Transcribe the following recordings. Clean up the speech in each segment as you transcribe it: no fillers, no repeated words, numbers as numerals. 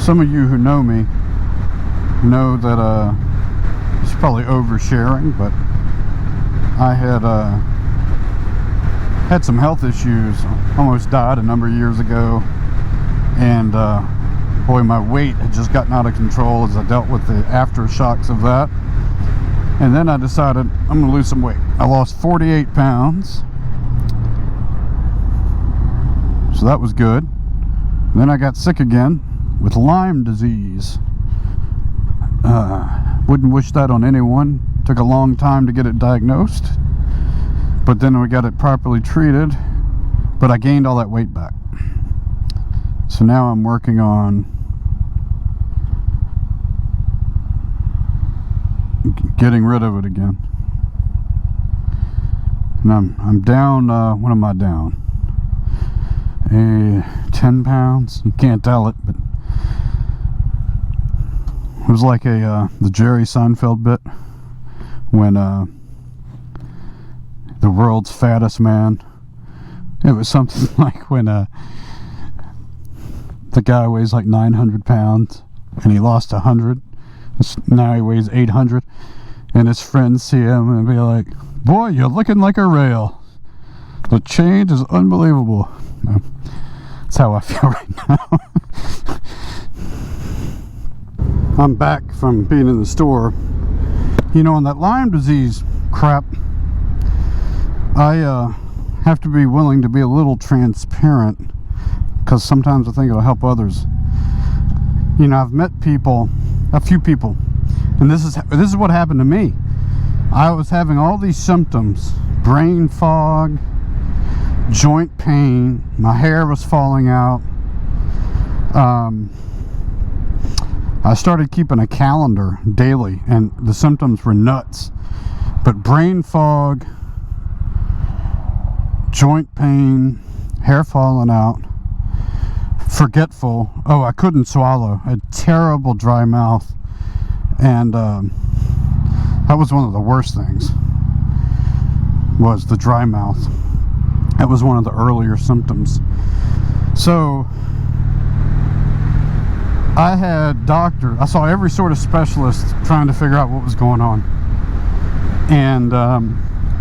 some of you who know me know that it's probably oversharing, but I had some health issues. Almost died a number of years ago, and boy, my weight had just gotten out of control as I dealt with the aftershocks of that. And then I decided I'm gonna lose some weight. I lost 48 pounds, so that was good. And then I got sick again with Lyme disease. Wouldn't wish that on anyone. Took a long time to get it diagnosed, but then we got it properly treated. But I gained all that weight back, so now I'm working on getting rid of it again. And I'm down, what am I down? 10 pounds. You can't tell it, but it was like the Jerry Seinfeld bit when the world's fattest man. It was something like when the guy weighs like 900 pounds and he lost 100. Now he weighs 800, and his friends see him and be like, "Boy, you're looking like a rail. The change is unbelievable." No, that's how I feel right now. I'm back from being in the store. You know, on that Lyme disease crap, I have to be willing to be a little transparent, because sometimes I think it'll help others. You know, I've met people, a few people, and this is what happened to me. I was having all these symptoms: brain fog, joint pain, my hair was falling out. I started keeping a calendar daily, and the symptoms were nuts. But brain fog, joint pain, hair falling out, forgetful. Oh, I couldn't swallow. I had terrible dry mouth, and that was one of the worst things, was the dry mouth. That was one of the earlier symptoms. So I had doctors. I saw every sort of specialist trying to figure out what was going on, and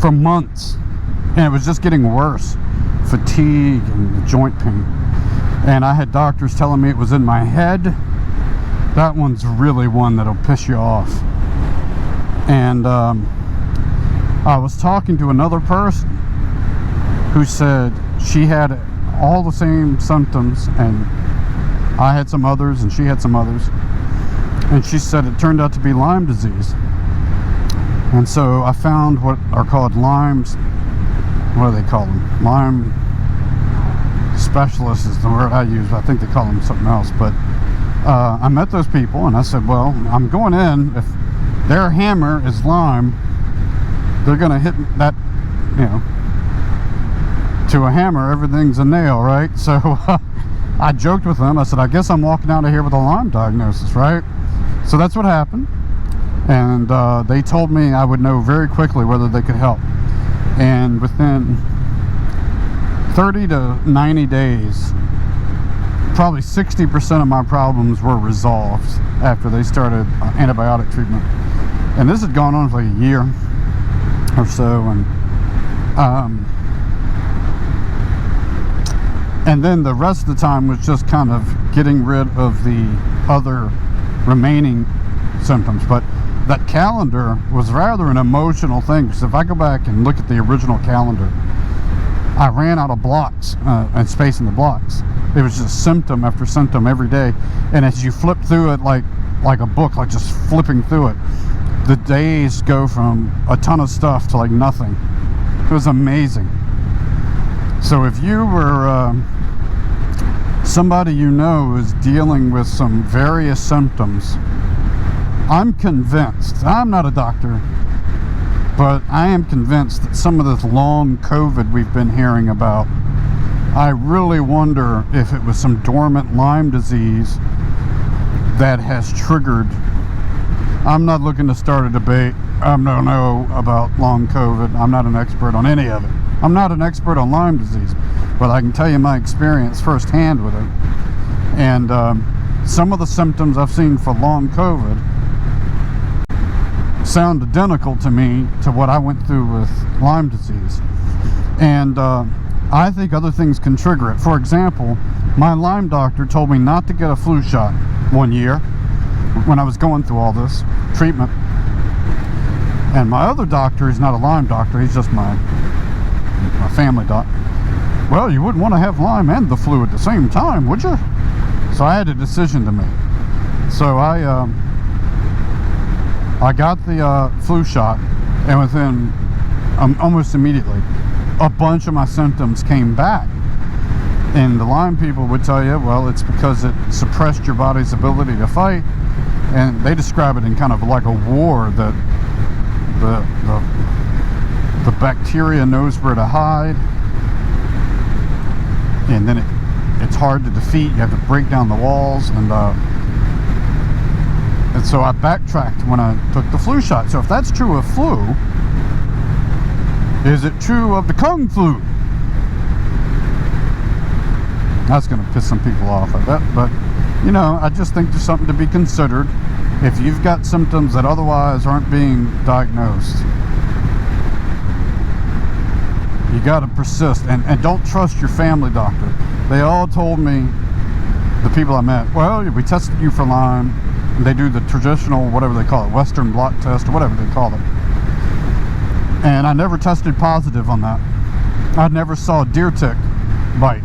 for months, and it was just getting worse. Fatigue and the joint pain. And I had doctors telling me it was in my head. That one's really one that'll piss you off. And I was talking to another person who said she had all the same symptoms, and I had some others, and she had some others. And she said it turned out to be Lyme disease. And so I found what are called Lyme's, what do they call them? Lyme specialist is the word I use. I think they call them something else. But I met those people, and I said, well, I'm going in. If their hammer is Lyme, they're going to hit that, you know, to a hammer, everything's a nail, right? So I joked with them. I said, I guess I'm walking out of here with a Lyme diagnosis, right? So that's what happened. And they told me I would know very quickly whether they could help. And within 30 to 90 days, probably 60% of my problems were resolved after they started antibiotic treatment. And this had gone on for like a year or so. And then the rest of the time was just kind of getting rid of the other remaining symptoms. But that calendar was rather an emotional thing, because if I go back and look at the original calendar, I ran out of blocks and space in the blocks. It was just symptom after symptom every day. And as you flip through it like a book, like just flipping through it, the days go from a ton of stuff to like nothing. It was amazing. So if you were somebody you know is dealing with some various symptoms, I'm convinced, I'm not a doctor, but I am convinced that some of this long COVID we've been hearing about, I really wonder if it was some dormant Lyme disease that has triggered. I'm not looking to start a debate. I don't know about long COVID. I'm not an expert on any of it. I'm not an expert on Lyme disease, but I can tell you my experience firsthand with it. And some of the symptoms I've seen for long COVID sound identical to me to what I went through with Lyme disease. And I think other things can trigger it. For example, my Lyme doctor told me not to get a flu shot one year when I was going through all this treatment. And my other doctor is not a Lyme doctor, he's just my family doc. Well, you wouldn't want to have Lyme and the flu at the same time, would you? So I had a decision to make. So I got the flu shot, and within almost immediately, a bunch of my symptoms came back. And the Lyme people would tell you, well, it's because it suppressed your body's ability to fight, and they describe it in kind of like a war that the bacteria knows where to hide, and then it's hard to defeat. You have to break down the walls, and so I backtracked when I took the flu shot. So if that's true of flu, is it true of the Kung flu? That's going to piss some people off, I bet. But, you know, I just think there's something to be considered. If you've got symptoms that otherwise aren't being diagnosed, you got to persist. And don't trust your family doctor. They all told me, the people I met, well, we tested you for Lyme. And they do the traditional, whatever they call it, Western blot test, or whatever they call it. And I never tested positive on that. I never saw a deer tick bite.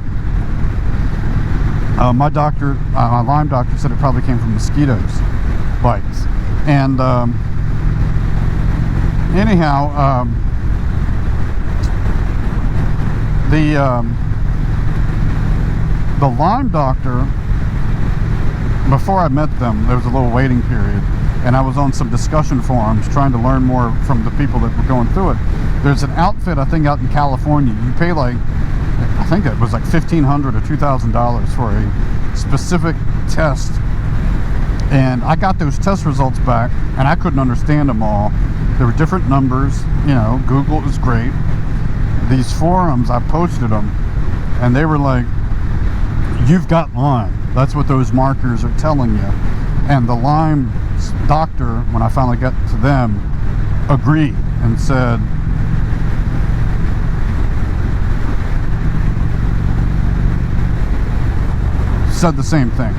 My doctor, my Lyme doctor, said it probably came from mosquitoes bites. And anyhow, the Lyme doctor, before I met them, there was a little waiting period, and I was on some discussion forums trying to learn more from the people that were going through it. There's an outfit, I think, out in California. You pay like, I think it was like $1,500 or $2,000 for a specific test. And I got those test results back, and I couldn't understand them all. There were different numbers. You know, Google is great. These forums, I posted them, and they were like, you've got Lyme. That's what those markers are telling you. And the Lyme doctor, when I finally got to them, agreed and said, the same thing.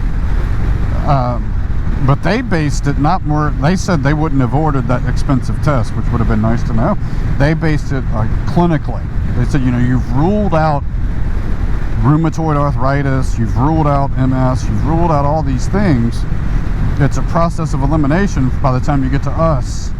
But they based it not more, they said they wouldn't have ordered that expensive test, which would have been nice to know. They based it clinically. They said, you know, you've ruled out rheumatoid arthritis, you've ruled out MS, you've ruled out all these things. It's a process of elimination by the time you get to us.